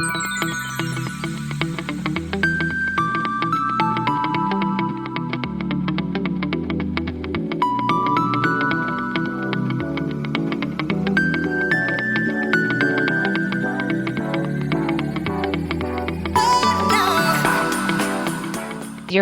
Dear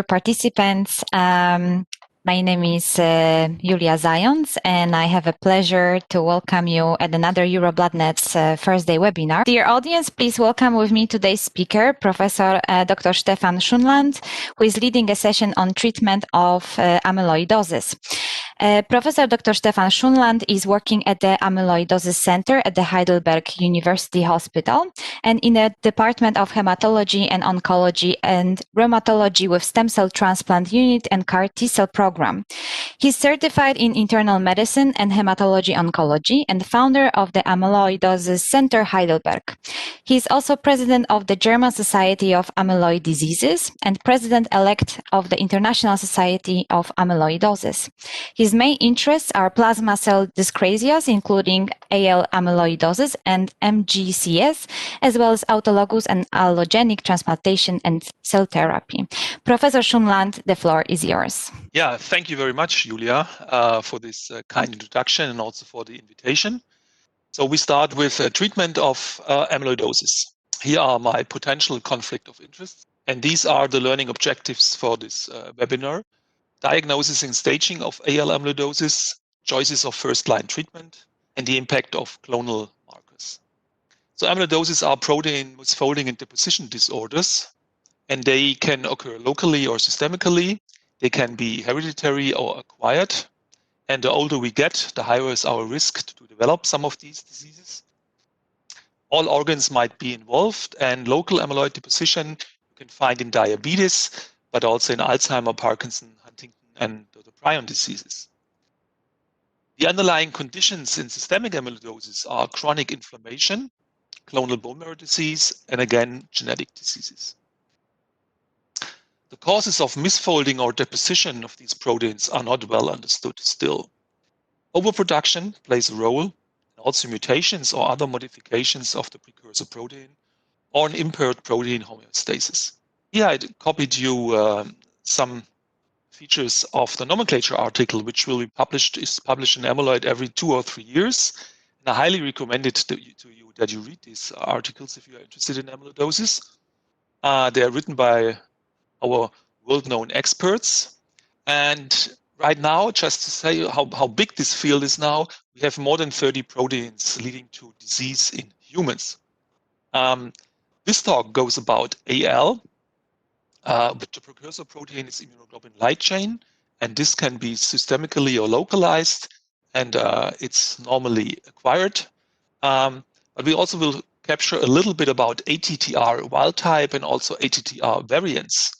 participants, my name is Julia Zając, and I have a pleasure to welcome you at another EuroBloodNet's first day webinar. Dear audience, please welcome with me today's speaker, Professor Dr. Stefan Schönland, who is leading a session on treatment of amyloidosis. Professor Dr. Stefan Schönland is working at the Amyloidosis Center at the Heidelberg University Hospital and in the Department of Hematology and Oncology and Rheumatology with Stem Cell Transplant Unit and CAR T-cell program. He's certified in internal medicine and hematology oncology and founder of the Amyloidosis Center Heidelberg. He's also president of the German Society of Amyloid Diseases and president-elect of the International Society of Amyloidosis. His main interests are plasma cell dyscrasias, including AL amyloidosis and MGCS, as well as autologous and allogenic transplantation and cell therapy. Professor Schönland, the floor is yours. Yeah, thank you very much, Julia, for this kind introduction and also for the invitation. So we start with treatment of amyloidosis. Here are my potential conflict of interest, and these are the learning objectives for this webinar. Diagnosis and staging of AL amyloidosis, choices of first-line treatment, and the impact of clonal markers. So amyloidosis are protein misfolding and deposition disorders, and they can occur locally or systemically. They can be hereditary or acquired, and the older we get, the higher is our risk to develop some of these diseases. All organs might be involved, and local amyloid deposition you can find in diabetes, but also in Alzheimer, Parkinson, Huntington, and the prion diseases. The underlying conditions in systemic amyloidosis are chronic inflammation, clonal bone marrow disease, and again, genetic diseases. The causes of misfolding or deposition of these proteins are not well understood still. Overproduction plays a role, and also mutations or other modifications of the precursor protein, or an impaired protein homeostasis. Here I copied you some features of the nomenclature article, which will be published in Amyloid every 2 or 3 years. And I highly recommend it to you that you read these articles if you are interested in amyloidosis. They are written by our world-known experts. And right now, just to say how big this field is now, we have more than 30 proteins leading to disease in humans. This talk goes about AL, but the precursor protein is immunoglobulin light chain, and this can be systemically or localized, and it's normally acquired. But we also will capture a little bit about ATTR wild type and also ATTR variants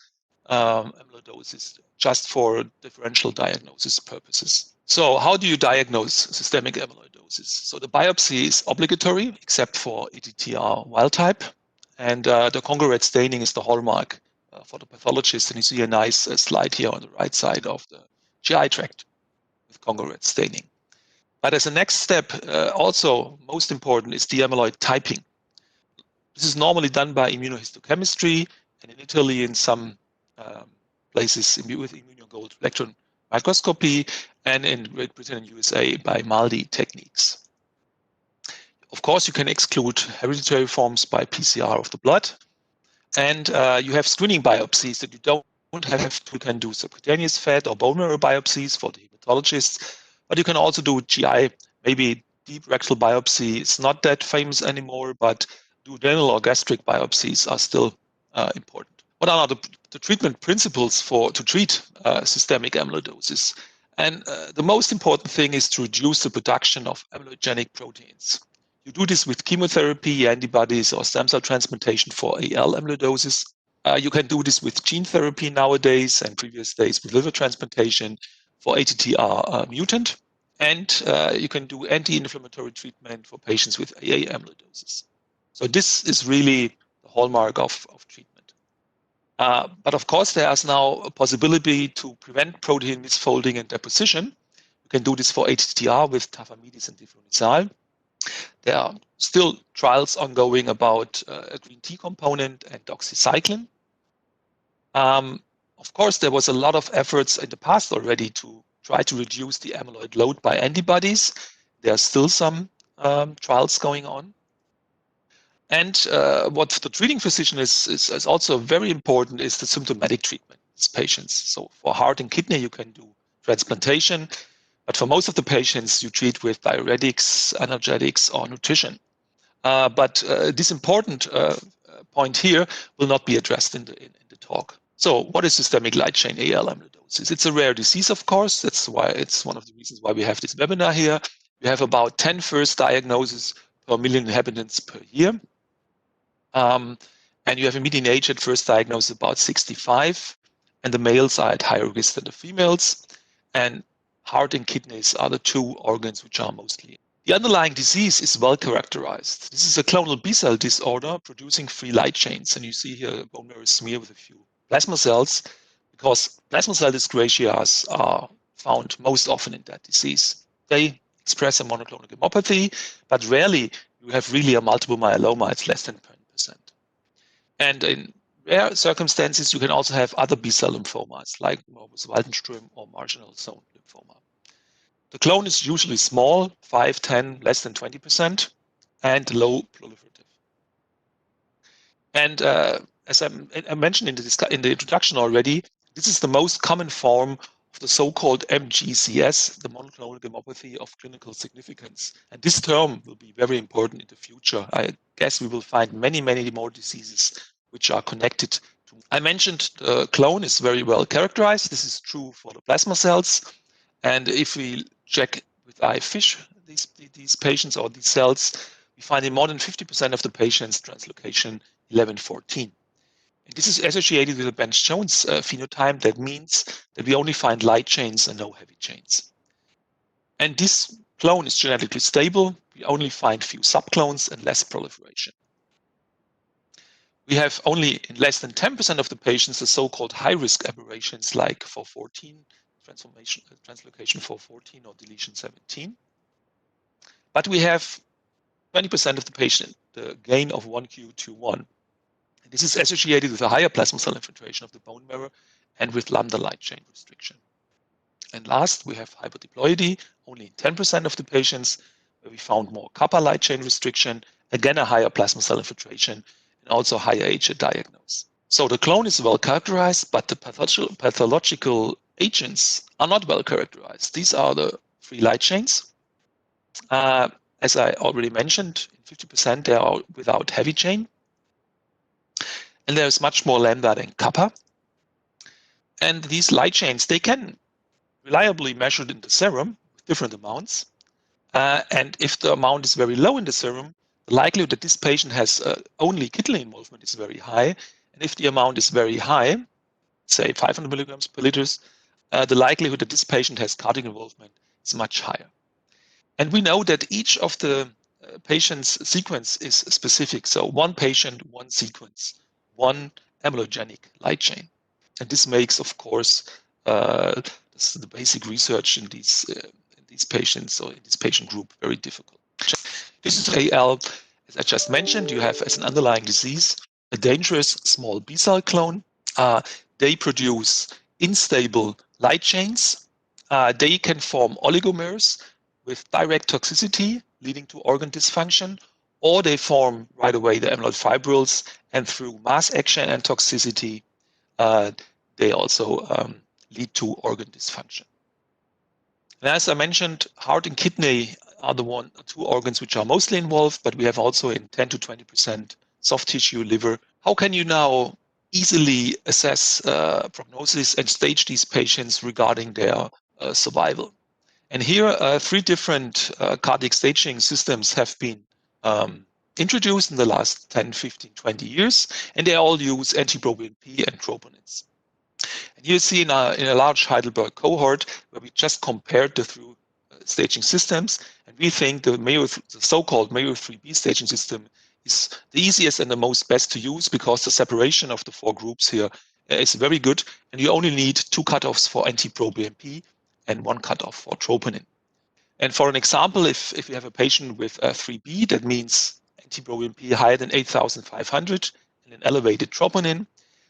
amyloidosis, just for differential diagnosis purposes. So how do you diagnose systemic amyloidosis? So the biopsy is obligatory, except for ATTR wild type, and the congruent staining is the hallmark for the pathologist, and you see a nice slide here on the right side of the GI tract with congruent staining. But as a next step, also most important is the amyloid typing. This is normally done by immunohistochemistry, and in Italy in some places with immunogold electron microscopy, and in Great Britain and USA by MALDI techniques. Of course, you can exclude hereditary forms by PCR of the blood, and you have screening biopsies that you don't have to. You can do subcutaneous fat or bone marrow biopsies for the hematologists, but you can also do GI, maybe deep rectal biopsy. It's not that famous anymore, but duodenal or gastric biopsies are still important. What are the treatment principles to treat systemic amyloidosis? And the most important thing is to reduce the production of amyloidogenic proteins. You do this with chemotherapy, antibodies, or stem cell transplantation for AL amyloidosis. You can do this with gene therapy nowadays, and previous days with liver transplantation for ATTR mutant. And you can do anti-inflammatory treatment for patients with AA amyloidosis. So this is really the hallmark of treatment. But of course, there is now a possibility to prevent protein misfolding and deposition. You can do this for ATTR with tafamidis and diflunisal. There are still trials ongoing about a green tea component and doxycycline. Of course, there was a lot of efforts in the past already to try to reduce the amyloid load by antibodies. There are still some trials going on. And what the treating physician is also very important is the symptomatic treatment of these patients. So for heart and kidney, you can do transplantation, but for most of the patients, you treat with diuretics, analgesics, or nutrition. But this important point here will not be addressed in the talk. So what is systemic light chain AL amyloidosis? It's a rare disease, of course. That's why it's one of the reasons why we have this webinar here. We have about 10 first diagnoses per million inhabitants per year. And you have a median age at first diagnosis about 65, and the males are at higher risk than the females. And heart and kidneys are the two organs which are mostly. The underlying disease is well characterized. This is a clonal B-cell disorder producing free light chains. And you see here a bone marrow smear with a few plasma cells, because plasma cell dyscrasias are found most often in that disease. They express a monoclonal gammopathy, but rarely you have really a multiple myeloma. It's less than 10%. And in rare circumstances, you can also have other B-cell lymphomas, like Morbus Waldenström or marginal zone lymphoma. The clone is usually small, 5, 10, less than 20%, and low proliferative. And as I mentioned in the introduction already, this is the most common form of the so-called MGCS, the monoclonal gammopathy of clinical significance. And this term will be very important in the future. I guess we will find many, many more diseases which are connected to. I mentioned the clone is very well characterized. This is true for the plasma cells. And if we check with FISH these patients or these cells, we find in more than 50% of the patients translocation 1114. And this is associated with a Bench-Jones phenotype. That means that we only find light chains and no heavy chains. And this clone is genetically stable. We only find few subclones and less proliferation. We have only in less than 10% of the patients the so-called high-risk aberrations like 414, translocation 414 or deletion 17. But we have 20% of the patient, the gain of 1q21. This is associated with a higher plasma cell infiltration of the bone marrow and with lambda light chain restriction. And last, we have hyperdiploidy, only in 10% of the patients, where we found more kappa light chain restriction, again a higher plasma cell infiltration, and also higher age at diagnosis. So the clone is well characterized, but the pathological agents are not well characterized. These are the free light chains. As I already mentioned, in 50% they are without heavy chain. And there's much more lambda than kappa. And these light chains, they can reliably measured in the serum with different amounts. And if the amount is very low in the serum, the likelihood that this patient has only kidney involvement is very high. And if the amount is very high, say 500 milligrams per liter, the likelihood that this patient has cardiac involvement is much higher. And we know that each of the patient's sequence is specific. So one patient, one sequence, one amyloidogenic light chain. And this makes, of course, the basic research in these patients or in this patient group very difficult. This is AL, as I just mentioned. You have as an underlying disease a dangerous small B-cell clone. They produce unstable light chains. They can form oligomers with direct toxicity leading to organ dysfunction, or they form right away the amyloid fibrils, and through mass action and toxicity, they also lead to organ dysfunction. And as I mentioned, heart and kidney are the two organs which are mostly involved, but we have also in 10 to 20% soft tissue, liver. How can you now easily assess prognosis and stage these patients regarding their survival? And here, 3 different cardiac staging systems have been introduced in the last 10, 15, 20 years, and they all use NT-proBNP and troponins. And you see in a large Heidelberg cohort where we just compared the 3 staging systems, and we think the so-called Mayo 3B staging system is the easiest and the most best to use, because the separation of the 4 groups here is very good, and you only need 2 cutoffs for NT-proBNP and 1 cutoff for troponin. And for an example, if you have a patient with 3B, that means NT-proBNP higher than 8,500 and an elevated troponin,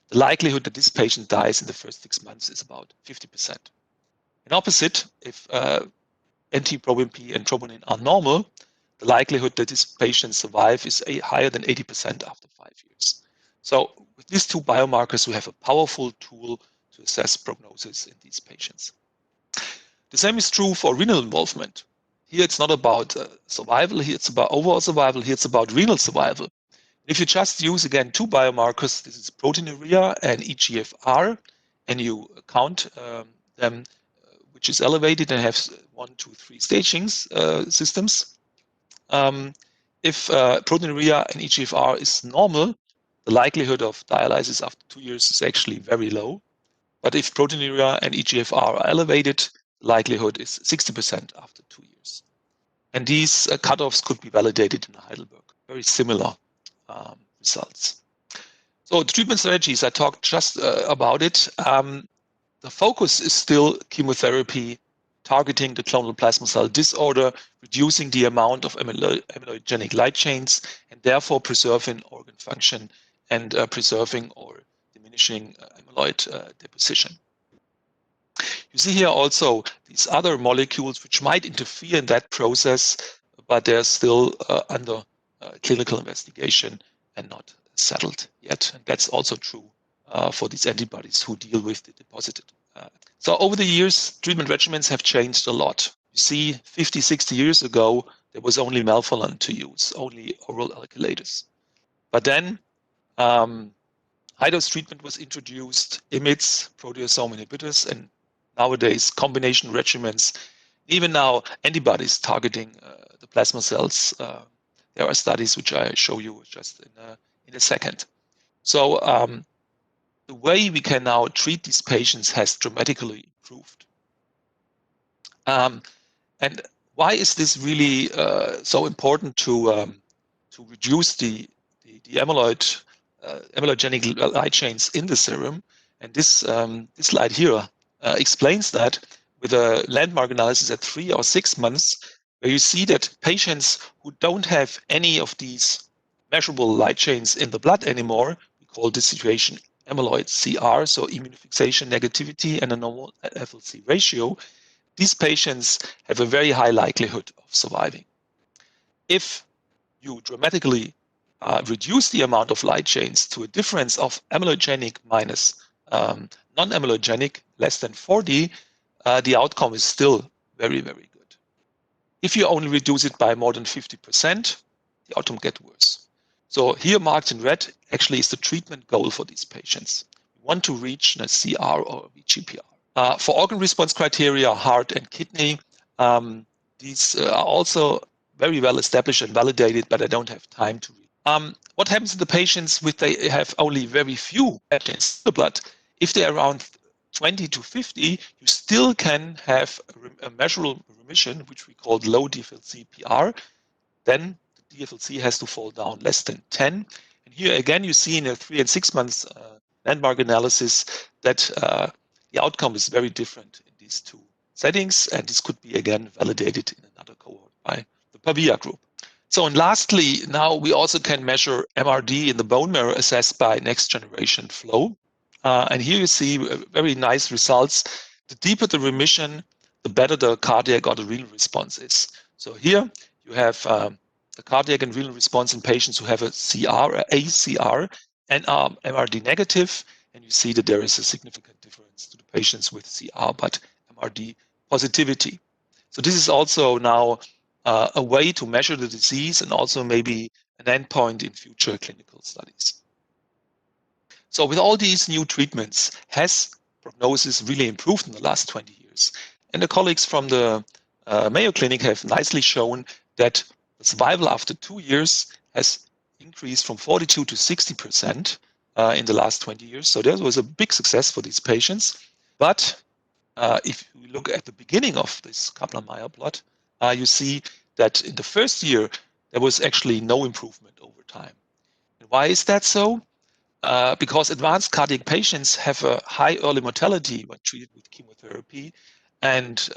the likelihood that this patient dies in the first 6 months is about 50%. And opposite, if NT-proBNP and troponin are normal, the likelihood that this patient survive is higher than 80% after 5 years. So with these two biomarkers, we have a powerful tool to assess prognosis in these patients. The same is true for renal involvement. Here it's not about survival, here it's about overall survival, here it's about renal survival. If you just use, again, two biomarkers, this is proteinuria and eGFR, and you count them, which is elevated and have 1, 2, 3 stagings systems. If proteinuria and eGFR is normal, the likelihood of dialysis after 2 years is actually very low. But if proteinuria and eGFR are elevated, the likelihood is 60% after 2 years. And these cutoffs could be validated in Heidelberg. Very similar results. So the treatment strategies, I talked just about it. The focus is still chemotherapy, targeting the clonal plasma cell disorder, reducing the amount of amyloidogenic light chains, and therefore preserving organ function and preserving or diminishing amyloid deposition. You see here also these other molecules which might interfere in that process, but they're still under clinical investigation and not settled yet. And that's also true for these antibodies who deal with the deposited. So over the years, treatment regimens have changed a lot. You see, 50, 60 years ago, there was only melphalan to use, only oral alkylators. But then high-dose treatment was introduced, IMiDs, proteasome inhibitors, and nowadays combination regimens, even now antibodies targeting the plasma cells. There are studies which I show you just in a second. So the way we can now treat these patients has dramatically improved. And why is this really so important to reduce the amyloidogenic light chains in the serum? And this slide here explains that with a landmark analysis at 3 or 6 months, where you see that patients who don't have any of these measurable light chains in the blood anymore, we call this situation amyloid CR, so immunofixation negativity and a normal FLC ratio, these patients have a very high likelihood of surviving. If you dramatically reduce the amount of light chains to a difference of amyloidogenic minus non-amyloidogenic, less than 40, the outcome is still very, very good. If you only reduce it by more than 50%, the outcome gets worse. So here marked in red actually is the treatment goal for these patients. We want to reach a CR or VGPR. For organ response criteria, heart and kidney, these are also very well established and validated, but I don't have time to read. What happens to the patients if they have only very few antigens in the blood? If they're around 20 to 50, you still can have a measurable remission, which we call low DFLC PR. Then the DFLC has to fall down less than 10. And here again, you see in a 3 and 6 months landmark analysis that the outcome is very different in these two settings. And this could be again validated in another cohort by the Pavia group. So, and lastly, now we also can measure MRD in the bone marrow assessed by next generation flow. And here you see very nice results. The deeper the remission, the better the cardiac or the renal response is. So here you have the cardiac and renal response in patients who have a CR, ACR, and are MRD negative. And you see that there is a significant difference to the patients with CR, but MRD positivity. So this is also now a way to measure the disease and also maybe an endpoint in future clinical studies. So with all these new treatments, has prognosis really improved in the last 20 years? And the colleagues from the Mayo Clinic have nicely shown that the survival after 2 years has increased from 42 to 60% in the last 20 years. So that was a big success for these patients. But if you look at the beginning of this Kaplan-Meier plot, you see that in the first year, there was actually no improvement over time. And why is that so? Because advanced cardiac patients have a high early mortality when treated with chemotherapy. And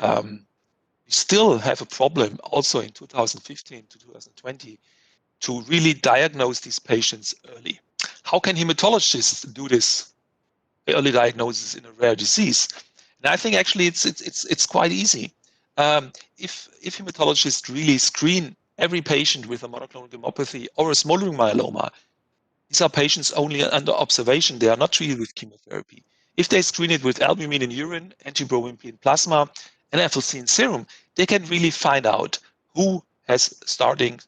we still have a problem also in 2015 to 2020 to really diagnose these patients early. How can hematologists do this early diagnosis in a rare disease? And I think actually it's quite easy. If hematologists really screen every patient with a monoclonal gammopathy or a smoldering myeloma, these are patients only under observation. They are not treated with chemotherapy. If they screen it with albumin in urine, antiproBNP in plasma, and FLC in serum, they can really find out who has started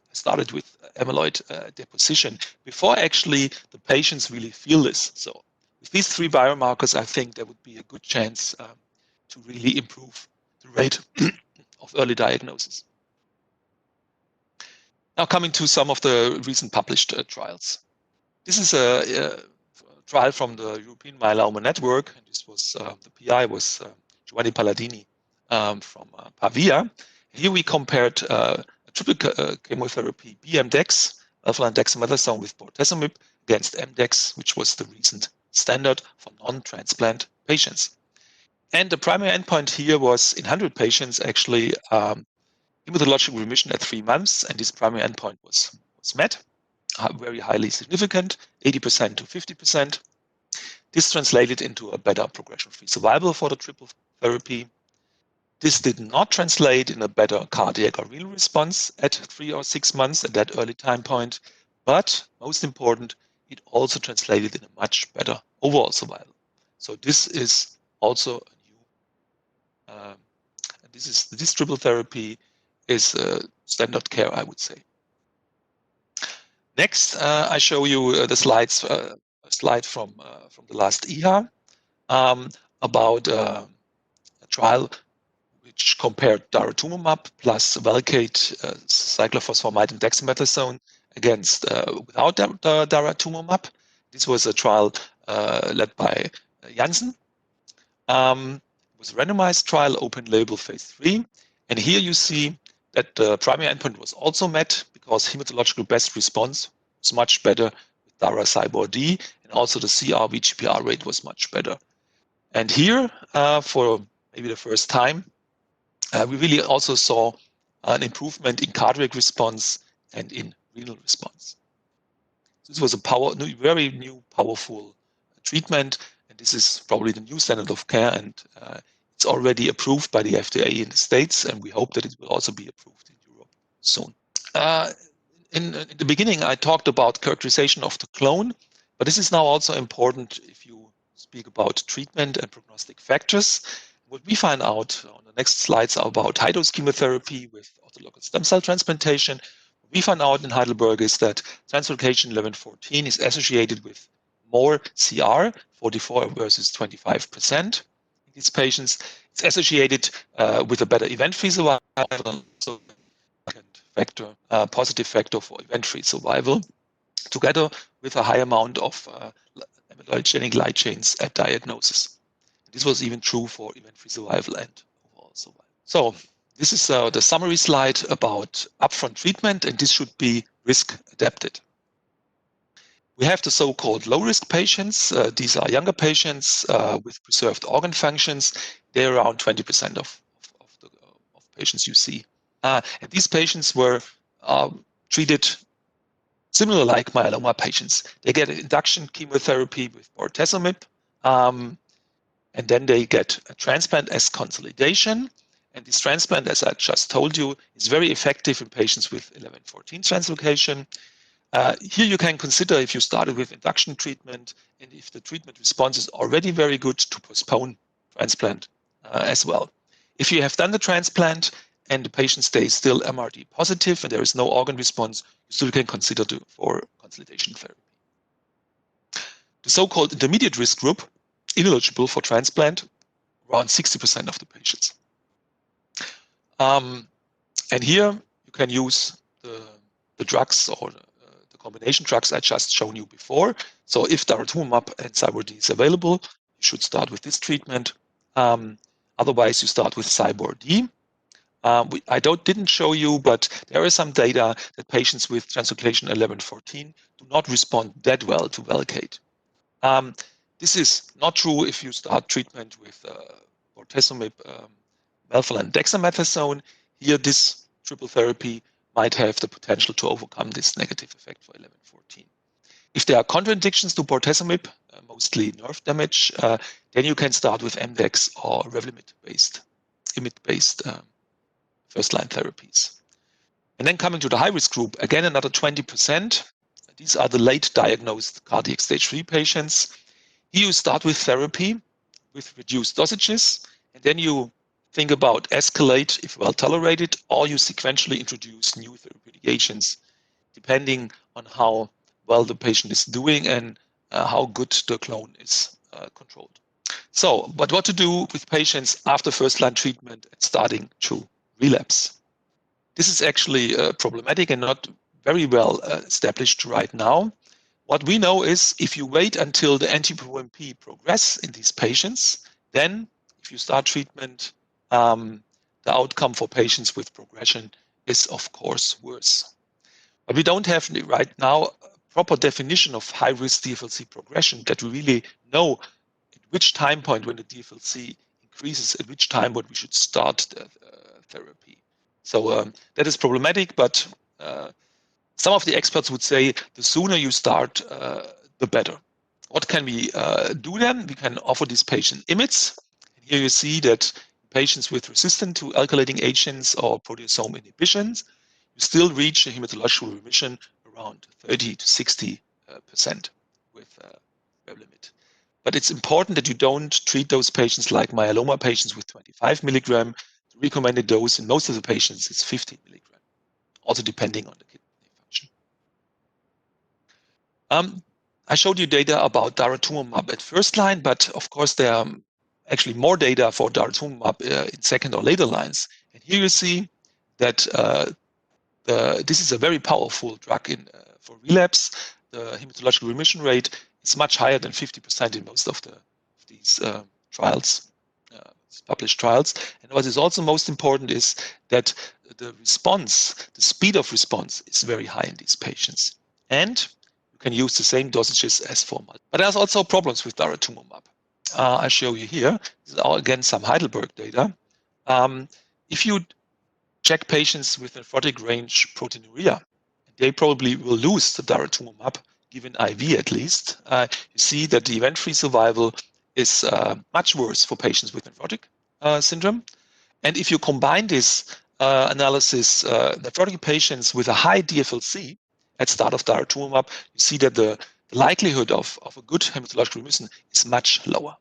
with amyloid deposition before actually the patients really feel this. So with these three biomarkers, I think there would be a good chance to really improve the rate of early diagnosis. Now coming to some of the recent published trials. This is a trial from the European Myeloma Network. And this was the PI was Giovanni Palladini from Pavia. Here we compared a triple chemotherapy BMDEX, alpha-1 dexamethasone with bortezomib against MDEX, which was the recent standard for non-transplant patients. And the primary endpoint here was in 100 patients actually hematological remission at 3 months, and this primary endpoint was met. Very highly significant, 80% to 50%. This translated into a better progression-free survival for the triple therapy. This did not translate in a better cardiac or renal response at 3 or 6 months at that early time point, but most important, it also translated in a much better overall survival. So this is also a new, this triple therapy is standard care, I would say. Next, I show you the slides, a slide from the last EHA about a trial which compared daratumumab plus Velcade, cyclophosphamide, and dexamethasone against without daratumumab. This was a trial led by Janssen. It was a randomized trial, open label phase 3. And here you see that the primary endpoint was also met because hematological best response was much better with dara-CyBor-D, and also the CR-VGPR rate was much better. And here, for maybe the first time, we really also saw an improvement in cardiac response and in renal response. This was a very new, powerful treatment, and this is probably the new standard of care, and it's already approved by the FDA in the States, and we hope that it will also be approved in Europe soon. In the beginning, I talked about characterization of the clone, but this is now also important if you speak about treatment and prognostic factors. What we find out on the next slides are about high-dose chemotherapy with autologous stem cell transplantation. What we found out in Heidelberg is that translocation 1114 is associated with more CR, 44 versus 25% in these patients. It's associated with a better event-free survival, so factor, positive factor for event-free survival, together with a high amount of amyloidogenic light chains at diagnosis. This was even true for event-free survival and overall survival. So this is the summary slide about upfront treatment, and this should be risk adapted. We have the so-called low-risk patients. These are younger patients with preserved organ functions. They're around 20% of patients you see. And these patients were treated similar like myeloma patients. They get induction chemotherapy with bortezomib, and then they get a transplant as consolidation. And this transplant, as I just told you, is very effective in patients with 1114 translocation. Here you can consider, if you started with induction treatment and if the treatment response is already very good, to postpone transplant as well. If you have done the transplant and the patient stays still MRD positive and there is no organ response, you still can consider for consolidation therapy. The so-called intermediate risk group, ineligible for transplant, around 60% of the patients. And here you can use the drugs or the combination drugs I just shown you before. So if daratumumab and CyBor-D is available, you should start with this treatment. Otherwise, you start with CyBor-D. I didn't show you, but there is some data that patients with translocation 1114 do not respond that well to Velcade. This is not true if you start treatment with bortezomib melphalan dexamethasone. Here, this triple therapy might have the potential to overcome this negative effect for 1114. If there are contraindications to bortezomib, mostly nerve damage, then you can start with MDEX or Revlimid-based, IMiD-based first-line therapies. And then coming to the high-risk group, again, another 20%. These are the late diagnosed cardiac stage 3 patients. Here you start with therapy with reduced dosages, and then you think about escalate if well tolerated, or you sequentially introduce new therapeutic agents, depending on how well the patient is doing and how good the clone is controlled. So, but what to do with patients after first-line treatment and starting to relapse? This is actually problematic and not very well established right now. What we know is if you wait until the NT-proBNP progress in these patients, then if you start treatment, the outcome for patients with progression is, of course, worse. But we don't have right now a proper definition of high-risk DFLC progression that we really know at which time point when the DFLC increases, at which time what we should start the therapy. So that is problematic, but some of the experts would say the sooner you start, the better. What can we do then? We can offer these patients IMiDs. Here you see that patients with resistant to alkylating agents or proteasome inhibitions, you still reach a hematological remission around 30 to 60% with Revlimid. But it's important that you don't treat those patients like myeloma patients with 25 milligram. The recommended dose in most of the patients is 50 milligram, also depending on the kidney function. I showed you data about daratumumab at first line, but of course there are actually more data for daratumumab in second or later lines. And here you see that this is a very powerful drug for relapse. The hematological remission rate is much higher than 50% in most of these trials, published trials. And what is also most important is that the response, the speed of response is very high in these patients. And you can use the same dosages as for multiple. But there's also problems with daratumumab. I show you here. This is again some Heidelberg data. If you check patients with nephrotic range proteinuria, they probably will lose the daratumumab, given IV at least. You see that the event-free survival is much worse for patients with nephrotic syndrome. And if you combine this analysis, nephrotic patients with a high DFLC at start of daratumumab, you see that the likelihood of a good hematological remission is much lower.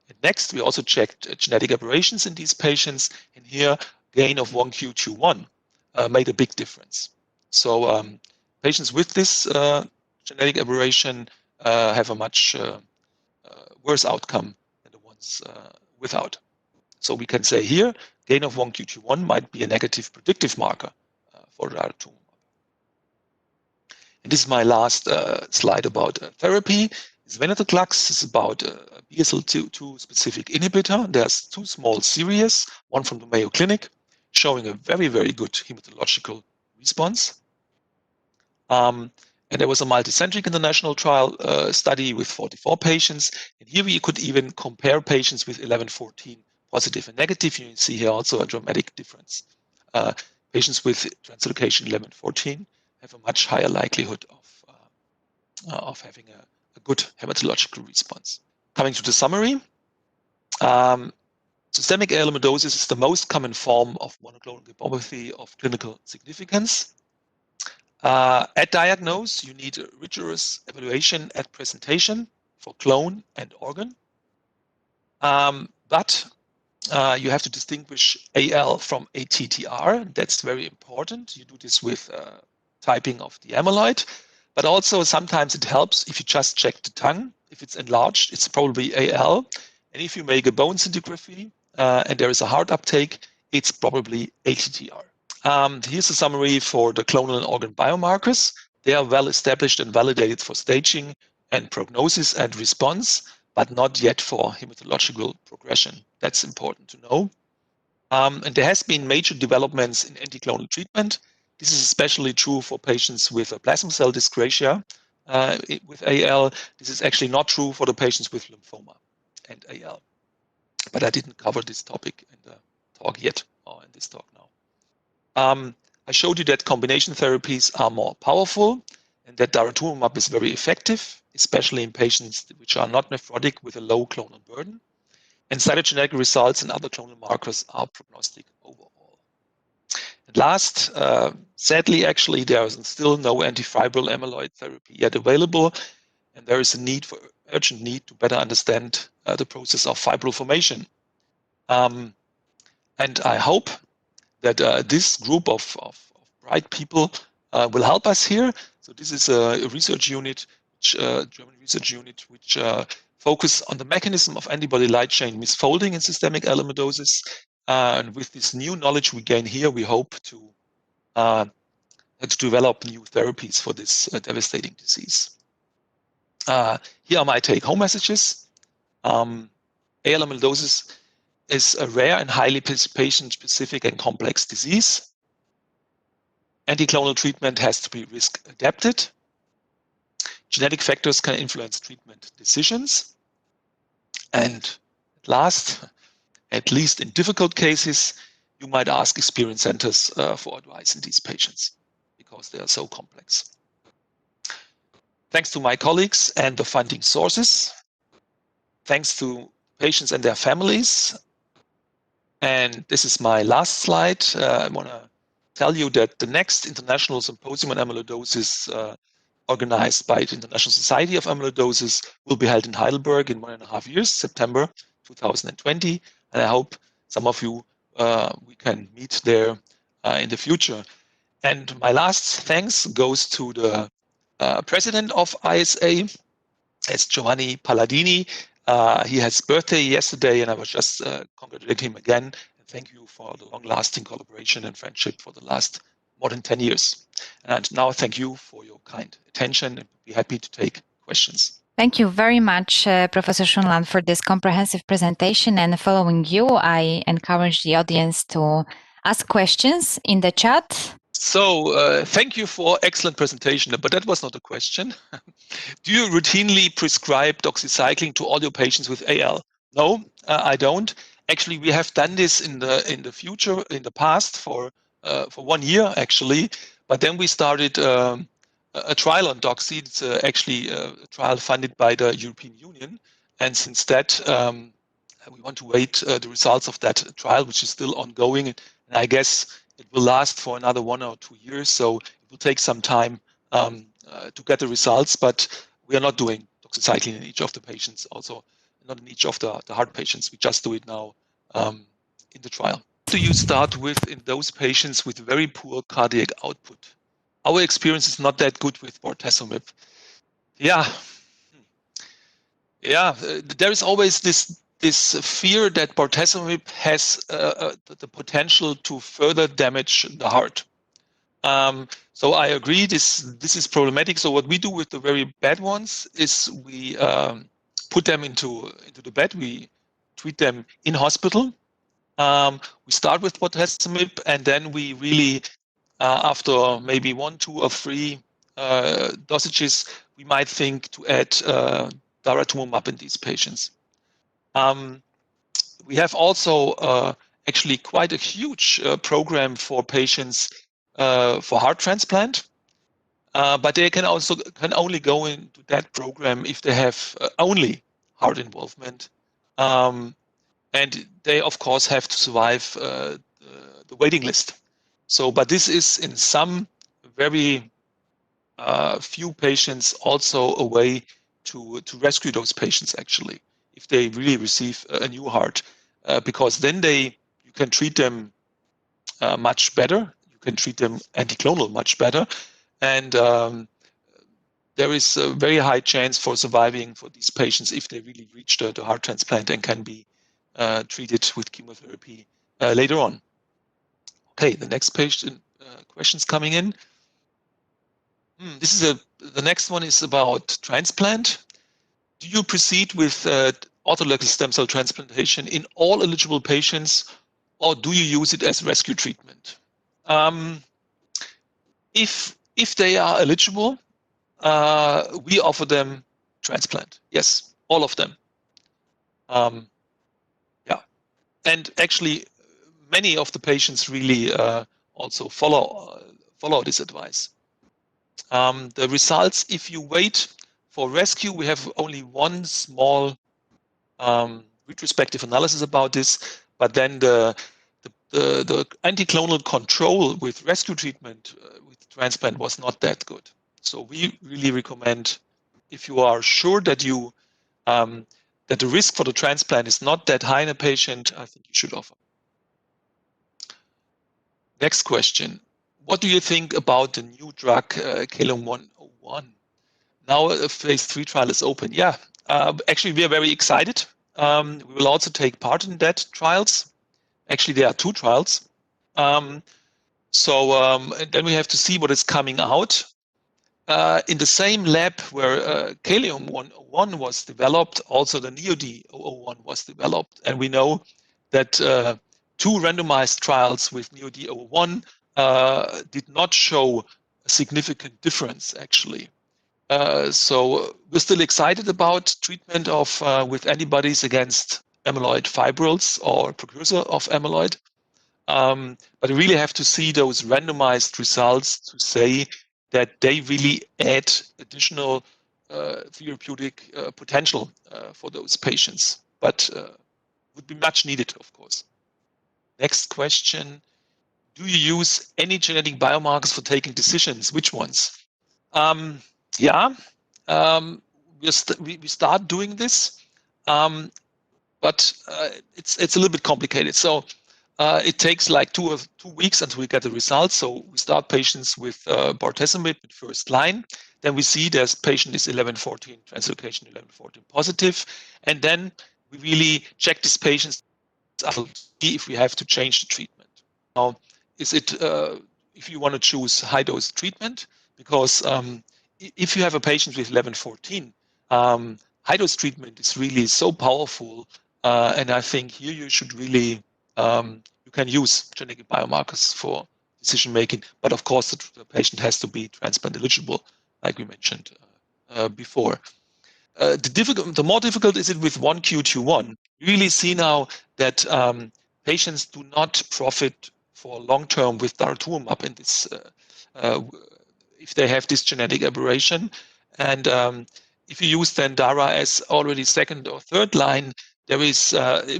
And next, we also checked genetic aberrations in these patients, and here gain of 1q21 made a big difference. So patients with this genetic aberration have a much worse outcome than the ones without. So we can say here, gain of 1q21 might be a negative predictive marker for daratumumab. And this is my last slide about therapy. This venetoclax is about a BSL-2 specific inhibitor. There's two small series, one from the Mayo Clinic, showing a very, very good hematological response. And there was a multicentric international trial study with 44 patients. And here we could even compare patients with 1114 positive and negative. You see here also a dramatic difference. Patients with translocation 1114 have a much higher likelihood of having a good hematological response. Coming to the summary, systemic amyloidosis is the most common form of monoclonal gammopathy of clinical significance. At diagnose, you need a rigorous evaluation at presentation for clone and organ. But you have to distinguish AL from ATTR. That's very important. You do this with typing of the amyloid. But also sometimes it helps if you just check the tongue. If it's enlarged, it's probably AL. And if you make a bone scintigraphy and there is a heart uptake, it's probably ATTR. Here's a summary for the clonal and organ biomarkers. They are well established and validated for staging and prognosis and response, but not yet for hematological progression. That's important to know. And there has been major developments in anticlonal treatment. This is especially true for patients with a plasma cell dyscrasia with AL. This is actually not true for the patients with lymphoma and AL. but I didn't cover this topic in the talk yet, or in this talk now. I showed you that combination therapies are more powerful and that daratumumab is very effective, especially in patients which are not nephrotic with a low clonal burden. And cytogenetic results and other clonal markers are prognostic overall. And last, sadly, actually, there is still no antifibril amyloid therapy yet available, and there is a need for urgent need to better understand the process of fibril formation. And I hope that this group of bright people will help us here. So this is a research unit, German research unit, which focus on the mechanism of antibody light chain misfolding in systemic amyloidosis. And with this new knowledge we gain here, we hope to develop new therapies for this devastating disease. Here are my take-home messages. AL amyloidosis is a rare and highly patient-specific and complex disease. Anticlonal treatment has to be risk-adapted. Genetic factors can influence treatment decisions. And last, at least in difficult cases, you might ask experienced centers for advice in these patients because they are so complex. Thanks to my colleagues and the funding sources. Thanks to patients and their families. And this is my last slide. I want to tell you that the next International Symposium on Amyloidosis organized by the International Society of Amyloidosis will be held in Heidelberg in 1.5 years, September 2020. And I hope some of you, we can meet there in the future. And my last thanks goes to the president of ISA. It's Giovanni Palladini. He had his birthday yesterday, and I was just congratulating him again. And thank you for the long-lasting collaboration and friendship for the last more than 10 years. And now thank you for your kind attention, and be happy to take questions. Thank you very much, Professor Schönland, for this comprehensive presentation. And following you, I encourage the audience to ask questions in the chat. So thank you for excellent presentation, but that was not a question. Do you routinely prescribe doxycycline to all your patients with AL? No, I don't. Actually, we have done this in the past for 1 year actually, but then we started a trial on doxy. It's actually a trial funded by the European Union, and since that we want to wait the results of that trial, which is still ongoing, and I guess it will last for another 1 or 2 years, so it will take some time to get the results, but we are not doing doxycycline in each of the patients, also not in each of the heart patients. We just do it now in the trial. What do you start with in those patients with very poor cardiac output? Our experience is not that good with bortezomib. Yeah, there is always this fear that bortezomib has the potential to further damage the heart. So I agree, this is problematic. So what we do with the very bad ones is we put them into the bed. We treat them in hospital. We start with bortezomib, and then we really, after maybe 1, 2, or 3 dosages, we might think to add daratumumab in these patients. We have also actually quite a huge program for patients for heart transplant, but they can only go into that program if they have only heart involvement, and they of course have to survive the waiting list. So, but this is in some very few patients also a way to rescue those patients actually, if they really receive a new heart, because then you can treat them much better. You can treat them anticlonal much better, and there is a very high chance for surviving for these patients if they really reach the heart transplant and can be treated with chemotherapy later on. Okay, the next patient questions coming in. The next one is about transplant. Do you proceed with autologous stem cell transplantation in all eligible patients, or do you use it as rescue treatment? If they are eligible, we offer them transplant. Yes, all of them. Yeah. And actually, many of the patients really also follow this advice. The results, if you wait for rescue, we have only one small retrospective analysis about this, but then the anticlonal control with rescue treatment with transplant was not that good. So we really recommend, if you are sure that you that the risk for the transplant is not that high in a patient, I think you should offer. Next question. What do you think about the new drug KLM-101? Now a phase 3 trial is open. Yeah, actually we are very excited. We will also take part in that trials. Actually, there are 2 trials. And then we have to see what is coming out. In the same lab where KLM-101 was developed, also the NeoD-001 was developed. And we know that 2 randomized trials with NeoD-001 did not show a significant difference, actually. So we're still excited about treatment of with antibodies against amyloid fibrils or precursor of amyloid. But we really have to see those randomized results to say that they really add additional therapeutic potential for those patients, but would be much needed, of course. Next question. Do you use any genetic biomarkers for taking decisions? Which ones? Yeah, we start doing this, but it's a little bit complicated. So it takes like 2 weeks until we get the results. So we start patients with bortezomib in first line. Then we see this patient is 1114 translocation 1114 positive, and then we really check these patients to see if we have to change the treatment. Now, is it if you want to choose high dose treatment, because if you have a patient with 1114, high dose treatment is really so powerful, and I think here you should really you can use genetic biomarkers for decision making, but of course the patient has to be transplant eligible, like we mentioned before. The more difficult is it with 1Q21. You really see now that patients do not profit for long term with daratumumab in this if they have this genetic aberration. And if you use then DARA as already second or third line, there is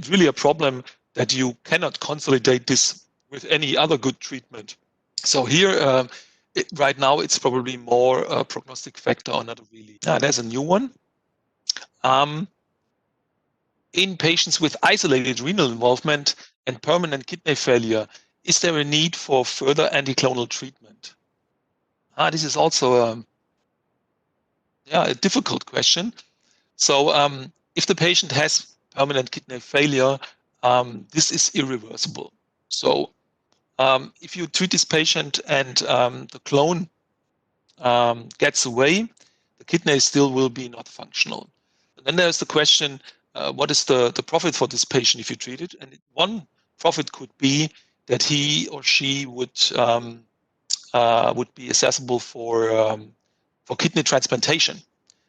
really a problem that you cannot consolidate this with any other good treatment. So here, right now, it's probably more a prognostic factor or not really. There's a new one. In patients with isolated renal involvement and permanent kidney failure, is there a need for further anticlonal treatment? This is also a difficult question. So if the patient has permanent kidney failure, this is irreversible. So if you treat this patient and the clone gets away, the kidney still will be not functional. And then there's the question, what is the profit for this patient if you treat it? And one profit could be that he or she would be accessible for kidney transplantation.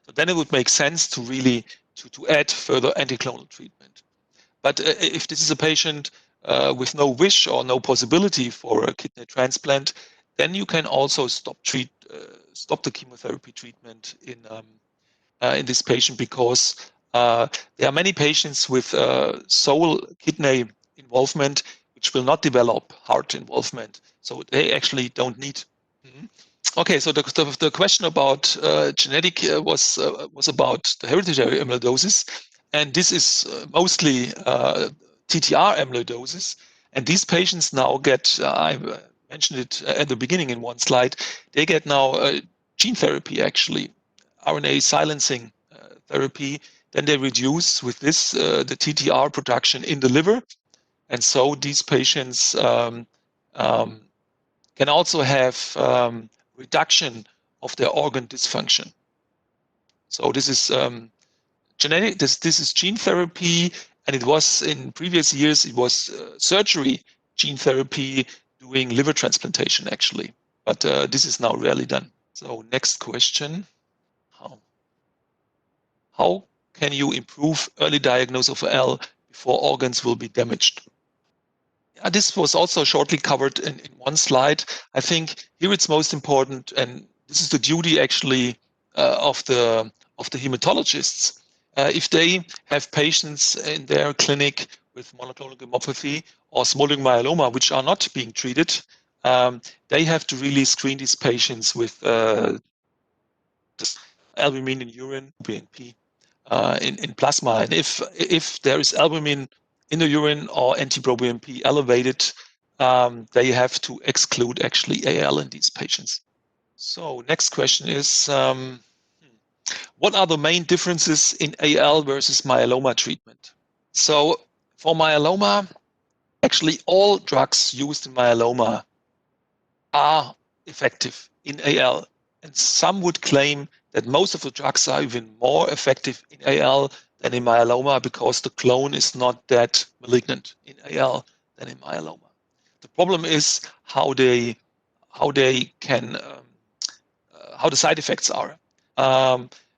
So then it would make sense to really to add further anticlonal treatment. But if this is a patient with no wish or no possibility for a kidney transplant, then you can also stop the chemotherapy treatment in this patient, because there are many patients with sole kidney involvement which will not develop heart involvement, so they actually don't need. Okay, so the question about genetic was about the hereditary amyloidosis, and this is mostly TTR amyloidosis, and these patients now get, I mentioned it at the beginning in one slide, they get now gene therapy, actually, RNA silencing therapy. Then they reduce with this the TTR production in the liver, and so these patients can also have reduction of their organ dysfunction. So this is genetic. This is gene therapy, and it was in previous years it was surgery gene therapy doing liver transplantation, actually, but this is now rarely done. So next question: how can you improve early diagnosis of AL before organs will be damaged. This was also shortly covered in one slide. I think here it's most important, and this is the duty actually of the hematologists. If they have patients in their clinic with monoclonal gammopathy or smoldering myeloma, which are not being treated, they have to really screen these patients with albumin in urine, BNP, in plasma. And if there is albumin in the urine or NT-proBNP elevated, they have to exclude actually AL in these patients. So next question is, what are the main differences in AL versus myeloma treatment? So for myeloma, actually all drugs used in myeloma are effective in AL. And some would claim that most of the drugs are even more effective in AL than in myeloma because the clone is not that malignant in AL than in myeloma. The problem is how the side effects are.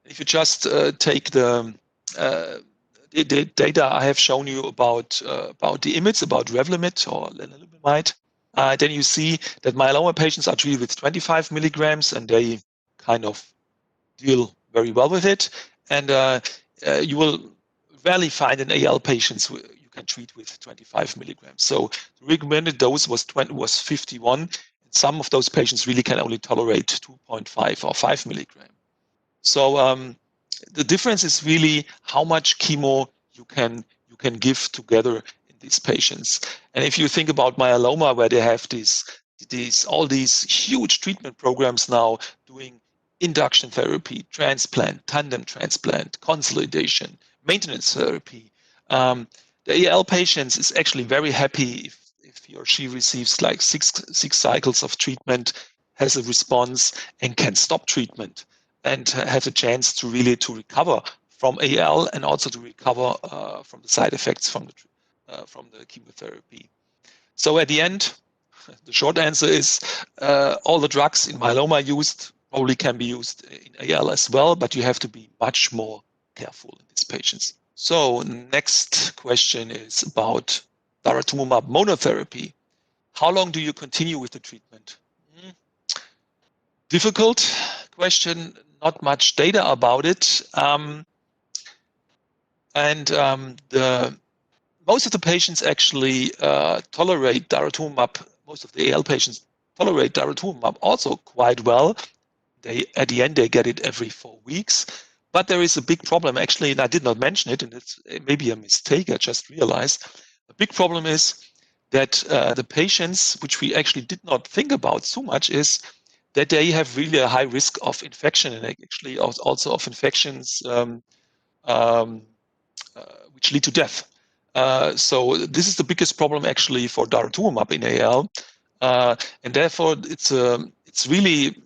If you just take the data I have shown you about the IMiDs, about Revlimid or lenalidomide, then you see that myeloma patients are treated with 25 milligrams and they kind of deal very well with it. And you will rarely find in AL patients you can treat with 25 milligrams. So the recommended dose was 51. And some of those patients really can only tolerate 2.5 or 5 milligrams. So the difference is really how much chemo you can give together in these patients. And if you think about myeloma, where they have all these huge treatment programs now doing induction therapy, transplant, tandem transplant, consolidation, maintenance therapy, the AL patients is actually very happy if he or she receives like six cycles of treatment, has a response, and can stop treatment and have a chance to really recover from AL and also to recover from the side effects from the chemotherapy. So at the end, the short answer is all the drugs in myeloma used probably can be used in AL as well, but you have to be much more careful in these patients. So next question is about daratumumab monotherapy. How long do you continue with the treatment? Difficult question, not much data about it. Most of the patients actually tolerate daratumumab. Most of the AL patients tolerate daratumumab also quite well. At the end, they get it every 4 weeks. But there is a big problem, actually, and I did not mention it, and it's maybe a mistake, I just realized. The big problem is that the patients, which we actually did not think about so much, is that they have really a high risk of infection and actually also of infections which lead to death. So this is the biggest problem actually for daratumumab in AL, and therefore it's really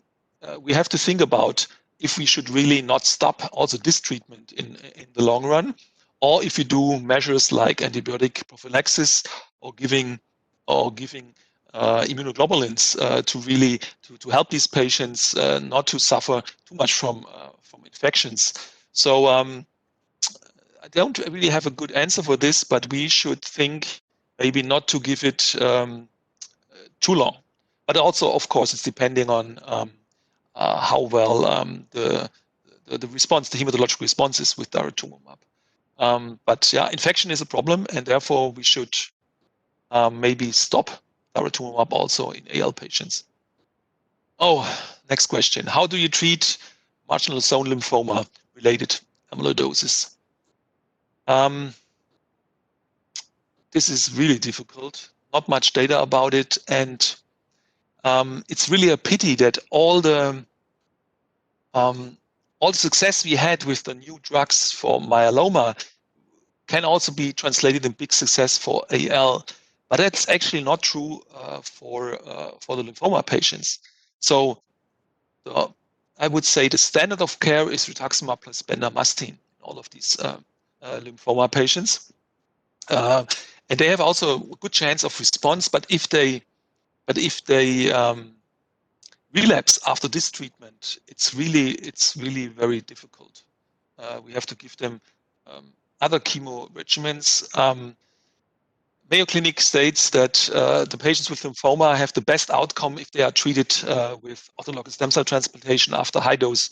we have to think about if we should really not stop also this treatment in the long run, or if we do measures like antibiotic prophylaxis or giving immunoglobulins to really to help these patients not to suffer too much from infections. So I don't really have a good answer for this, but we should think maybe not to give it too long. But also, of course, it's depending on how well the response, the hematological response is with daratumumab. But yeah, infection is a problem, and therefore we should maybe stop daratumumab also in AL patients. Oh, next question. How do you treat marginal zone lymphoma related amyloidosis? This is really difficult. Not much data about it, and it's really a pity that all the success we had with the new drugs for myeloma can also be translated in big success for AL, but that's actually not true for the lymphoma patients. So I would say the standard of care is rituximab plus bendamustine in all of these lymphoma patients. And they have also a good chance of response, but if they relapse after this treatment, it's really very difficult. We have to give them other chemo regimens. Mayo Clinic states that the patients with lymphoma have the best outcome if they are treated with autologous stem cell transplantation after high-dose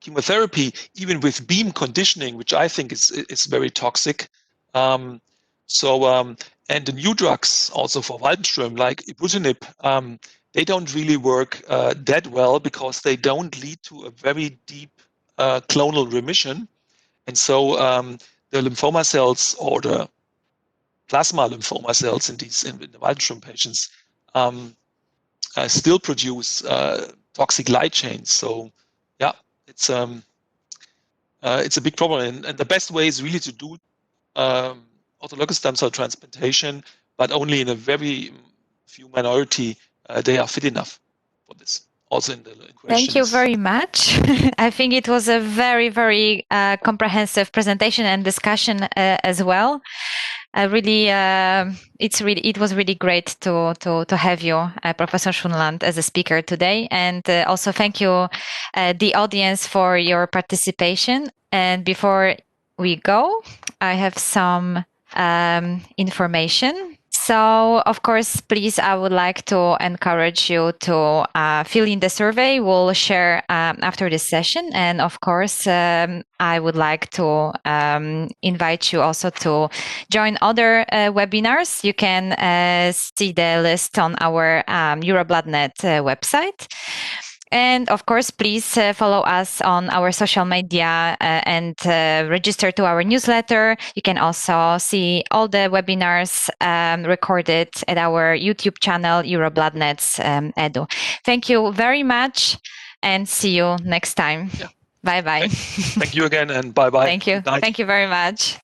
chemotherapy, even with beam conditioning, which I think is very toxic. And the new drugs also for Waldenström, like ibrutinib, they don't really work that well because they don't lead to a very deep clonal remission. And so the lymphoma cells or the plasma lymphoma cells in the Waldenström patients still produce toxic light chains. So yeah, it's a big problem. And the best way is really to do autologous stem cell transplantation, but only in a very few minority they are fit enough for this. Also in the questions. Thank you very much. I think it was a very, very comprehensive presentation and discussion as well. It was really great to have you, Professor Schönland, as a speaker today, and also thank you, the audience, for your participation. And before we go, I have some information. So, of course, please, I would like to encourage you to fill in the survey. We'll share after this session. And of course, I would like to invite you also to join other webinars. You can see the list on our EuroBloodNet website. And of course, please follow us on our social media and register to our newsletter. You can also see all the webinars recorded at our YouTube channel, EuroBloodNet's Edu. Thank you very much and see you next time. Yeah. Bye-bye. Thank you again and bye-bye. Thank you. Thank you very much.